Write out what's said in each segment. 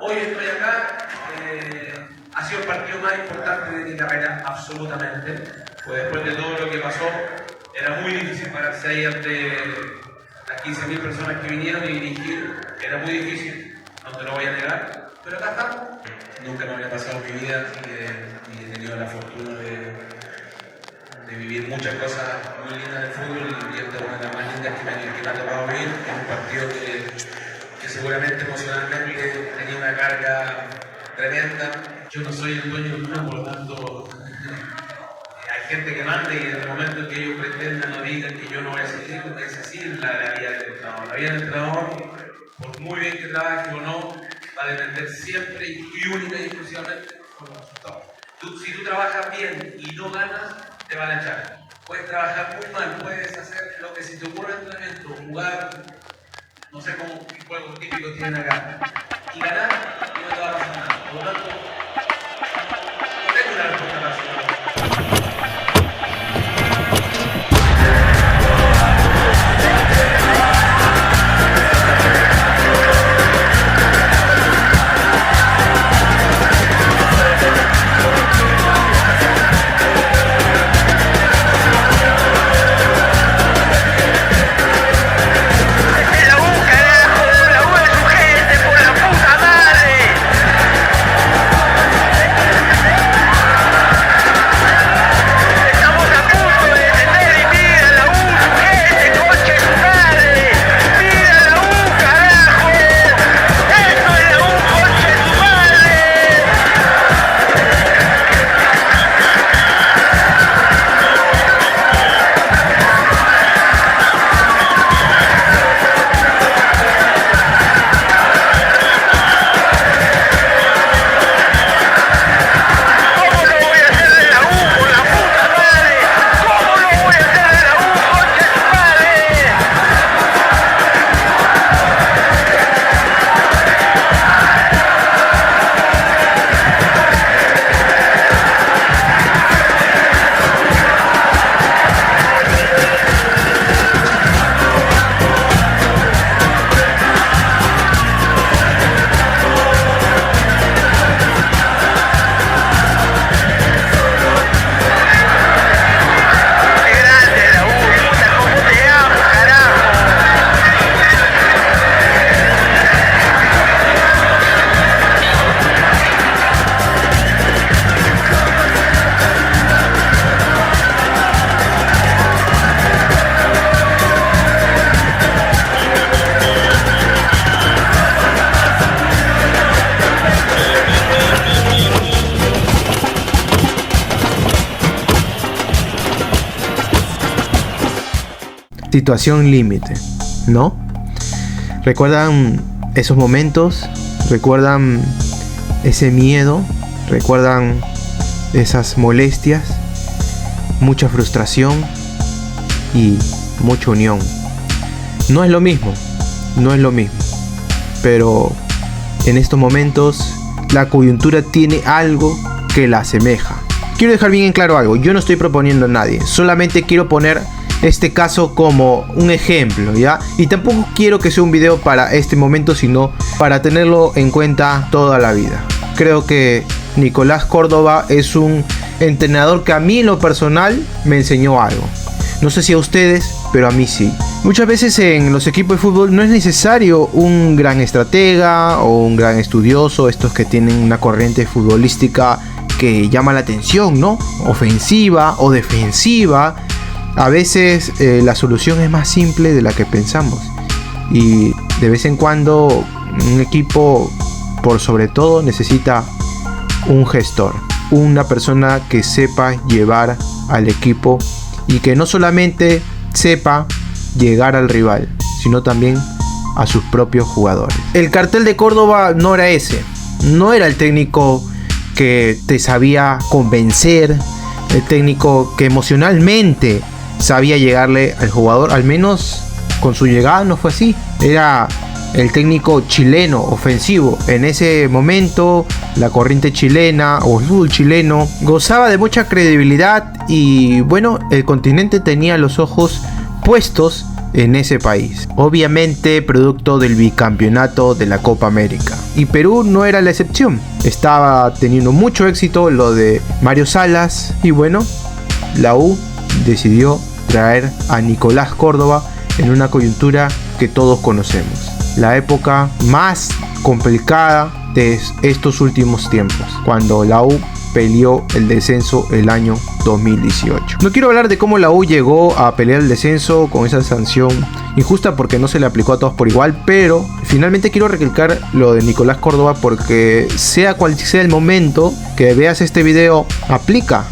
Hoy estoy acá, ha sido el partido más importante de mi carrera, absolutamente. Pues después de todo lo que pasó, era muy difícil pararse ahí ante las 15.000 personas que vinieron y dirigir. Era muy difícil, no te lo voy a negar, pero acá estamos. Nunca me había pasado en mi vida y he tenido la fortuna de vivir muchas cosas muy lindas del fútbol y esta es una de las más lindas que me ha tocado vivir. Es un partido que seguramente emocionalmente tenía una carga tremenda. Yo no soy el dueño del club, por lo tanto hay gente que manda y en el momento en que ellos pretendan o digan que yo no voy a seguir, es así la vida del entrenador. La vida del entrenador, por muy bien que trabaje o no, va a depender siempre y única y exclusivamente con los resultados. Si tú trabajas bien y no ganas, te van a echar. Puedes trabajar muy mal, puedes hacer lo que se te ocurra en el entrenamiento, jugar, no sé cómo juegos típicos tienen acá, y ganar y no te va a pasar nada. Por lo tanto, no tengo una respuesta fácil. Situación límite, ¿no? ¿Recuerdan esos momentos? ¿Recuerdan ese miedo? ¿Recuerdan esas molestias? Mucha frustración y mucha unión. No es lo mismo, pero en estos momentos la coyuntura tiene algo que la asemeja. Quiero dejar bien en claro algo, yo no estoy proponiendo a nadie, solamente quiero poner este caso como un ejemplo, ¿ya? Y tampoco quiero que sea un video para este momento, sino para tenerlo en cuenta toda la vida. Creo que Nicolás Córdoba es un entrenador que a mí en lo personal me enseñó algo. No sé si a ustedes, pero a mí sí. Muchas veces en los equipos de fútbol no es necesario un gran estratega o un gran estudioso, estos que tienen una corriente futbolística que llama la atención, ¿no? Ofensiva o defensiva. A veces la solución es más simple de la que pensamos y de vez en cuando un equipo por sobre todo necesita un gestor, una persona que sepa llevar al equipo y que no solamente sepa llegar al rival, sino también a sus propios jugadores. El cartel de Córdoba no era ese, no era el técnico que te sabía convencer, el técnico que emocionalmente sabía llegarle al jugador, al menos con su llegada no fue así. Era el técnico chileno ofensivo. En ese momento la corriente chilena o el fútbol chileno gozaba de mucha credibilidad y bueno, el continente tenía los ojos puestos en ese país, obviamente producto del bicampeonato de la Copa América. Y Perú no era la excepción, estaba teniendo mucho éxito lo de Mario Salas y bueno, la U decidió traer a Nicolás Córdoba en una coyuntura que todos conocemos, la época más complicada de estos últimos tiempos, cuando la U peleó el descenso el año 2018. No quiero hablar de cómo la U llegó a pelear el descenso con esa sanción injusta porque no se le aplicó a todos por igual, pero finalmente quiero recalcar lo de Nicolás Córdoba porque sea cual sea el momento que veas este video, aplica,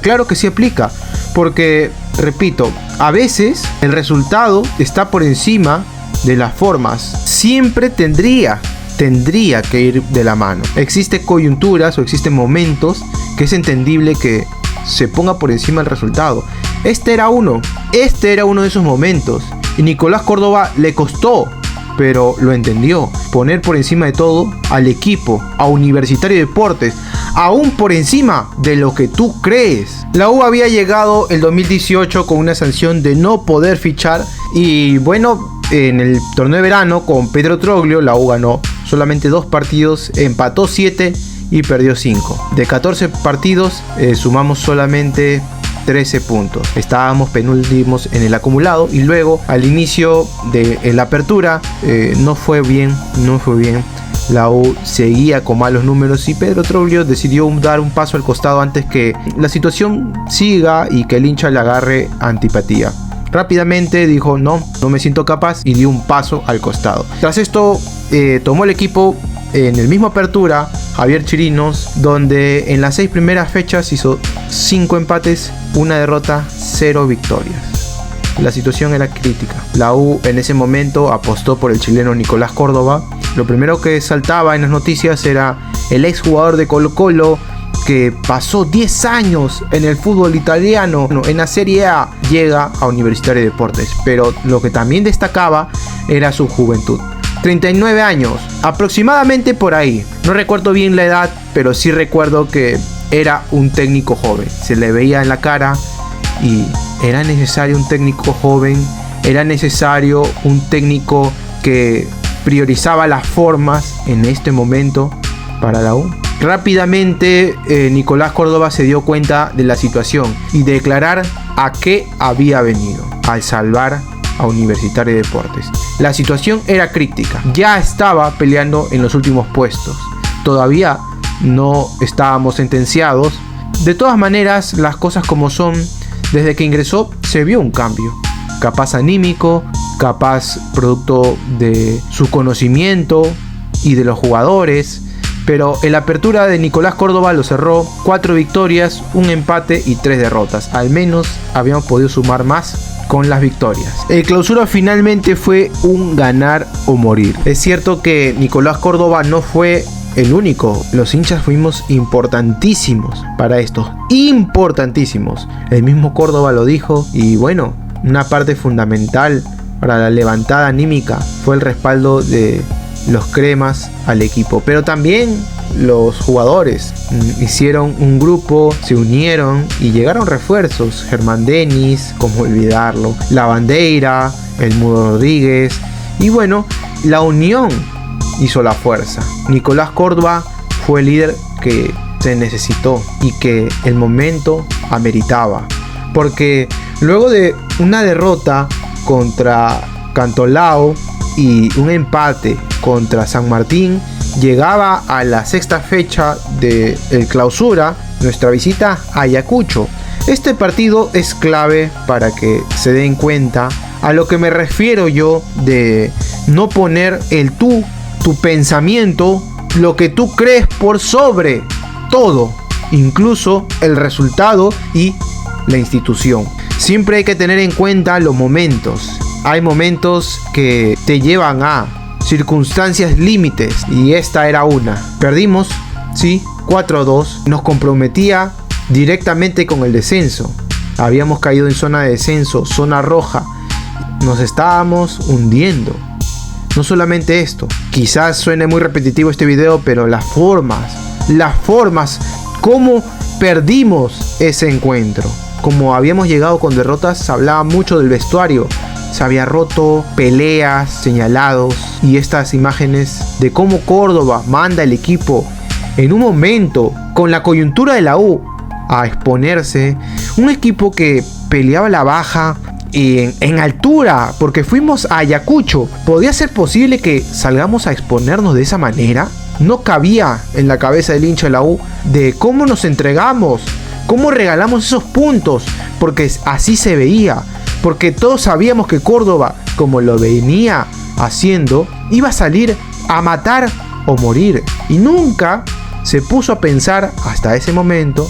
claro que sí aplica, porque repito, a veces el resultado está por encima de las formas, siempre tendría que ir de la mano. Existen coyunturas o existen momentos que es entendible que se ponga por encima el resultado. Este era uno de esos momentos y Nicolás Córdoba le costó, pero lo entendió, poner por encima de todo al equipo, a Universitario de Deportes, aún por encima de lo que tú crees. La U había llegado el 2018 con una sanción de no poder fichar y bueno, en el torneo de verano con Pedro Troglio la U ganó solamente 2 partidos, empató 7 y perdió 5. De 14 partidos sumamos solamente 13 puntos. Estábamos penúltimos en el acumulado y luego al inicio de la apertura no fue bien. La U seguía con malos números y Pedro Troglio decidió dar un paso al costado antes que la situación siga y que el hincha le agarre antipatía. Rápidamente dijo no me siento capaz y dio un paso al costado. Tras esto tomó el equipo en el mismo apertura Javier Chirinos, donde en las 6 primeras fechas hizo 5 empates, 1 derrota, 0 victorias. La situación era crítica. La U en ese momento apostó por el chileno Nicolás Córdoba. Lo primero que saltaba en las noticias era el exjugador de Colo-Colo que pasó 10 años en el fútbol italiano, en la Serie A, llega a Universitario de Deportes, pero lo que también destacaba era su juventud. 39 años, aproximadamente por ahí. No recuerdo bien la edad, pero sí recuerdo que era un técnico joven. Se le veía en la cara y era necesario un técnico joven, era necesario un técnico que priorizaba las formas en este momento para la U. Rápidamente Nicolás Córdoba se dio cuenta de la situación y declarar a qué había venido, al salvar a Universitario de Deportes. La situación era crítica, ya estaba peleando en los últimos puestos, todavía no estábamos sentenciados. De todas maneras, las cosas como son, desde que ingresó se vio un cambio, capaz anímico, capaz producto de su conocimiento y de los jugadores. Pero en la apertura de Nicolás Córdoba lo cerró 4 victorias, 1 empate y 3 derrotas. Al menos habíamos podido sumar más con las victorias. El clausura finalmente fue un ganar o morir. Es cierto que Nicolás Córdoba no fue el único. Los hinchas fuimos importantísimos para esto. Importantísimos. El mismo Córdoba lo dijo y bueno, una parte fundamental para la levantada anímica fue el respaldo de los cremas al equipo, pero también los jugadores hicieron un grupo, se unieron y llegaron refuerzos. Germán Denis, cómo olvidarlo, La Bandeira, el Mudo Rodríguez y bueno, la unión hizo la fuerza. Nicolás Córdoba fue el líder que se necesitó y que el momento ameritaba, porque luego de una derrota contra Cantolao y un empate contra San Martín, llegaba a la 6ª fecha del clausura nuestra visita a Ayacucho. Este partido es clave para que se den cuenta a lo que me refiero yo de no poner tu pensamiento, lo que tú crees por sobre todo, incluso el resultado y la institución. Siempre hay que tener en cuenta los momentos. Hay momentos que te llevan a circunstancias límites y esta era una. Perdimos, sí, 4-2. Nos comprometía directamente con el descenso. Habíamos caído en zona de descenso, zona roja. Nos estábamos hundiendo. No solamente esto, quizás suene muy repetitivo este video, pero las formas, cómo perdimos ese encuentro. Como habíamos llegado con derrotas, se hablaba mucho del vestuario, se había roto, peleas, señalados y estas imágenes de cómo Córdoba manda el equipo en un momento con la coyuntura de la U a exponerse. Un equipo que peleaba la baja en altura porque fuimos a Ayacucho. ¿Podía ser posible que salgamos a exponernos de esa manera? No cabía en la cabeza del hincha de la U de cómo nos entregamos, cómo regalamos esos puntos, porque así se veía, porque todos sabíamos que Córdoba, como lo venía haciendo, iba a salir a matar o morir, y nunca se puso a pensar hasta ese momento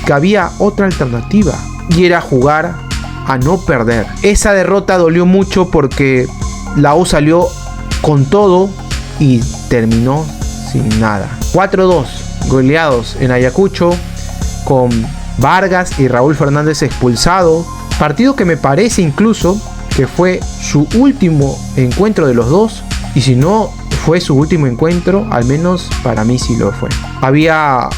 que había otra alternativa, y era jugar a no perder. Esa derrota dolió mucho porque la U salió con todo y terminó sin nada. 4-2, goleados en Ayacucho, con Vargas y Raúl Fernández expulsado. Partido que me parece incluso que fue su último encuentro de los dos. Y si no fue su último encuentro, al menos para mí sí lo fue. Había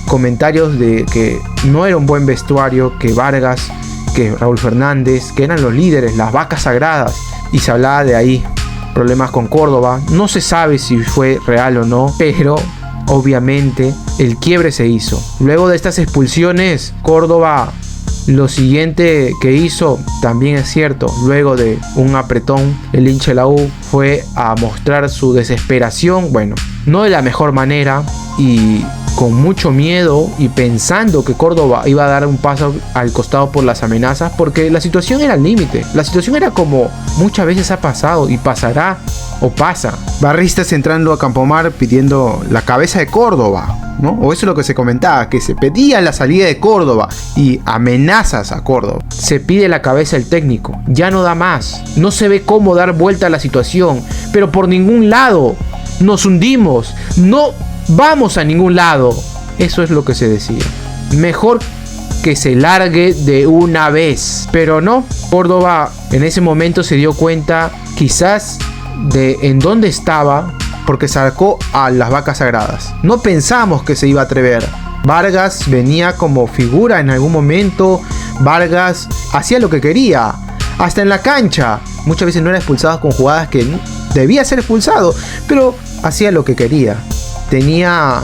comentarios de que no era un buen vestuario, que Vargas, que Raúl Fernández, que eran los líderes, las vacas sagradas. Y se hablaba de ahí problemas con Córdoba. No se sabe si fue real o no, pero obviamente el quiebre se hizo. Luego de estas expulsiones, Córdoba, lo siguiente que hizo también es cierto. Luego de un apretón, el hincha de la U fue a mostrar su desesperación, bueno, no de la mejor manera y con mucho miedo, y pensando que Córdoba iba a dar un paso al costado por las amenazas, porque la situación era al límite. La situación era como muchas veces ha pasado y pasará o pasa. Barristas entrando a Campomar pidiendo la cabeza de Córdoba, ¿no? O eso es lo que se comentaba, que se pedía la salida de Córdoba y amenazas a Córdoba. Se pide la cabeza del técnico, ya no da más, no se ve cómo dar vuelta a la situación, pero por ningún lado nos hundimos, no vamos a ningún lado. Eso es lo que se decía. Mejor que se largue de una vez. Pero no, Córdoba en ese momento se dio cuenta quizás de en dónde estaba, porque sacó a las vacas sagradas. No pensamos que se iba a atrever. Vargas venía como figura en algún momento. Vargas hacía lo que quería, hasta en la cancha. Muchas veces no era expulsado con jugadas que debía ser expulsado, pero hacía lo que quería. Tenía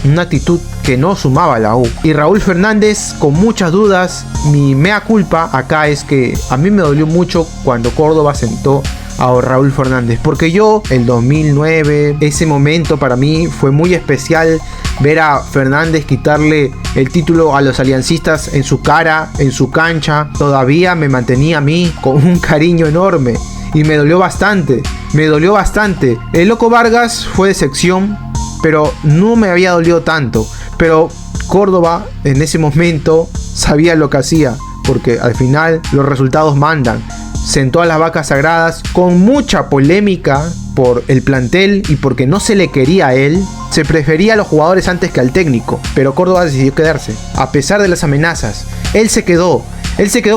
una actitud que no sumaba a la U. Y Raúl Fernández con muchas dudas. Mi mea culpa acá es que a mí me dolió mucho cuando Córdoba sentó a Raúl Fernández, porque yo, el 2009, ese momento para mí fue muy especial, ver a Fernández quitarle el título a los aliancistas en su cara, en su cancha. Todavía me mantenía a mí con un cariño enorme y me dolió bastante, El Loco Vargas fue de sección, pero no me había dolido tanto. Pero Córdoba en ese momento sabía lo que hacía, porque al final los resultados mandan. Sentó a las vacas sagradas con mucha polémica por el plantel y porque no se le quería a él. Se prefería a los jugadores antes que al técnico, pero Córdoba decidió quedarse a pesar de las amenazas. Él se quedó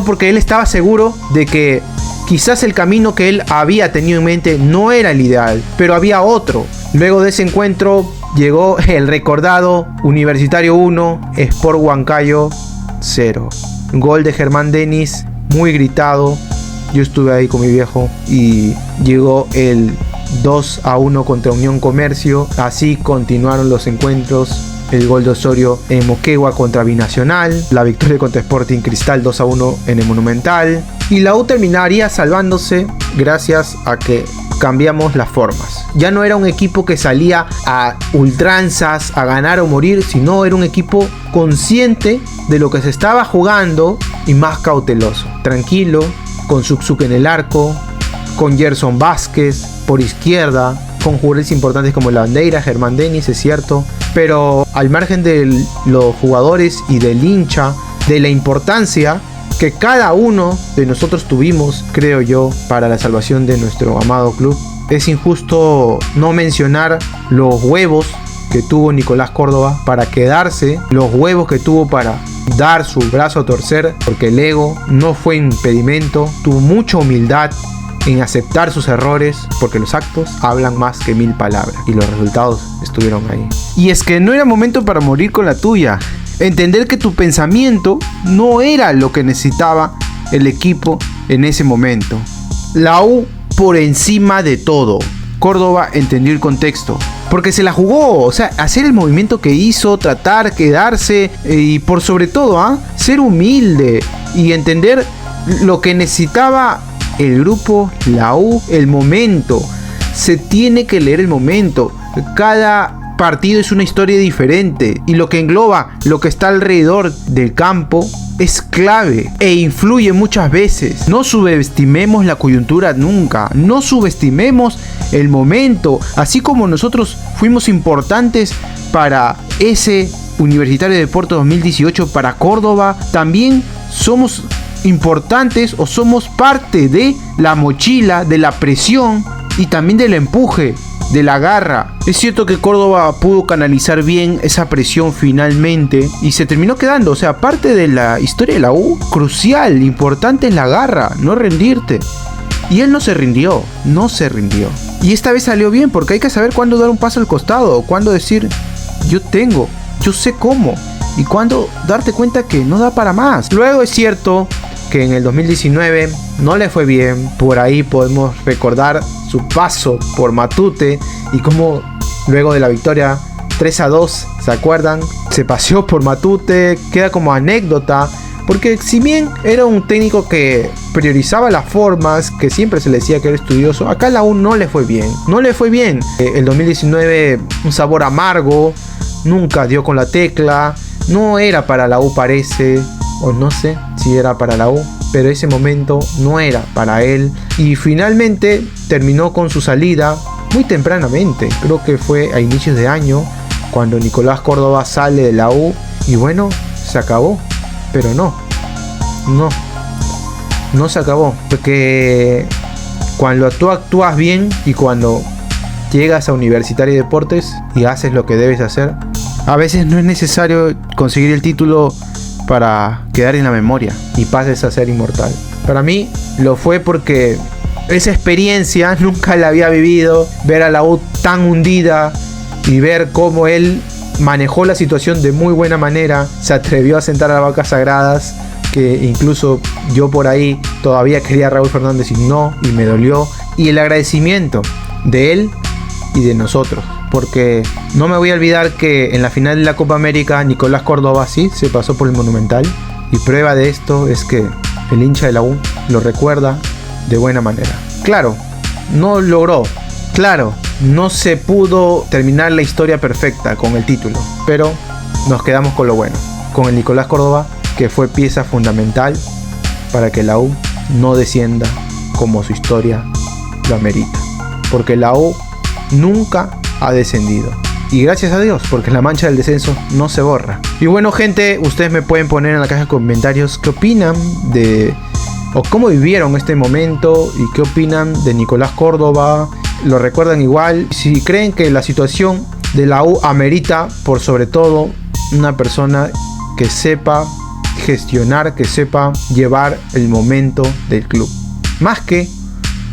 porque él estaba seguro de que quizás el camino que él había tenido en mente no era el ideal, pero había otro. Luego de ese encuentro llegó el recordado Universitario 1, Sport Huancayo 0. Gol de Germán Denis, muy gritado. Yo estuve ahí con mi viejo y llegó el 2-1 contra Unión Comercio. Así continuaron los encuentros. El gol de Osorio en Moquegua contra Binacional. La victoria contra Sporting Cristal 2-1 en el Monumental. Y la U terminaría salvándose gracias a que cambiamos las formas. Ya no era un equipo que salía a ultranzas, a ganar o morir, sino era un equipo consciente de lo que se estaba jugando y más cauteloso. Tranquilo, con Subzuk en el arco, con Gerson Vázquez por izquierda, con jugadores importantes como Landeira, Germán Denis, es cierto, pero al margen de los jugadores y del hincha, de la importancia que cada uno de nosotros tuvimos, creo yo, para la salvación de nuestro amado club, es injusto no mencionar los huevos que tuvo Nicolás Córdoba para quedarse, los huevos que tuvo para dar su brazo a torcer, porque el ego no fue impedimento, tuvo mucha humildad en aceptar sus errores, porque los actos hablan más que 1000 palabras y los resultados estuvieron ahí. Y es que no era momento para morir con la tuya, entender que tu pensamiento no era lo que necesitaba el equipo en ese momento. la U por encima de todo. Córdoba entendió el contexto, porque se la jugó, o sea, hacer el movimiento que hizo, tratar, quedarse y por sobre todo, ser humilde y entender lo que necesitaba el grupo, la U, el momento. Se tiene que leer el momento. Cada partido es una historia diferente y lo que engloba, lo que está alrededor del campo es clave e influye muchas veces. No subestimemos la coyuntura nunca, no subestimemos el momento, así como nosotros fuimos importantes para ese Universitario de Deportes 2018 para Córdoba, también somos importantes o somos parte de la mochila, de la presión y también del empuje, de la garra. Es cierto que Córdoba pudo canalizar bien esa presión finalmente y se terminó quedando, o sea, parte de la historia de la U, crucial, importante es la garra, no rendirte. Y él no se rindió. Y esta vez salió bien, porque hay que saber cuándo dar un paso al costado, cuándo decir, yo sé cómo, y cuándo darte cuenta que no da para más. Luego es cierto que en el 2019 no le fue bien, por ahí podemos recordar su paso por Matute y cómo luego de la victoria 3-2, ¿se acuerdan? Se paseó por Matute, queda como anécdota, porque si bien era un técnico que priorizaba las formas, que siempre se le decía que era estudioso, acá la U no le fue bien. El 2019 un sabor amargo, nunca dio con la tecla, no era para la U parece, o no sé si era para la U, pero ese momento no era para él y finalmente terminó con su salida muy tempranamente, creo que fue a inicios de año cuando Nicolás Córdoba sale de la U y bueno, se acabó, pero no se acabó, porque cuando tú actúas bien y cuando llegas a Universitario de Deportes y haces lo que debes hacer, a veces no es necesario conseguir el título para quedar en la memoria y pases a ser inmortal. Para mí lo fue porque esa experiencia nunca la había vivido, ver a la U tan hundida y ver cómo él manejó la situación de muy buena manera, se atrevió a sentar a las vacas sagradas, que incluso yo por ahí todavía quería a Raúl Fernández y me dolió, y el agradecimiento de él y de nosotros, porque no me voy a olvidar que en la final de la Copa América Nicolás Córdoba sí se pasó por el Monumental, y prueba de esto es que el hincha de la U lo recuerda de buena manera. Claro, no logró, no se pudo terminar la historia perfecta con el título, pero nos quedamos con lo bueno, con el Nicolás Córdoba, que fue pieza fundamental para que la U no descienda como su historia lo amerita, porque la U nunca ha descendido y gracias a Dios, porque la mancha del descenso no se borra. Y bueno, gente, ustedes me pueden poner en la caja de comentarios qué opinan de o cómo vivieron este momento y qué opinan de Nicolás Córdoba. ¿Lo recuerdan igual? Si creen que la situación de la U amerita por sobre todo una persona que sepa gestionar, que sepa llevar el momento del club, más que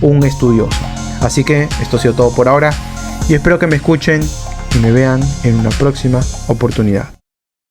un estudioso. Así que esto ha sido todo por ahora y espero que me escuchen y me vean en una próxima oportunidad.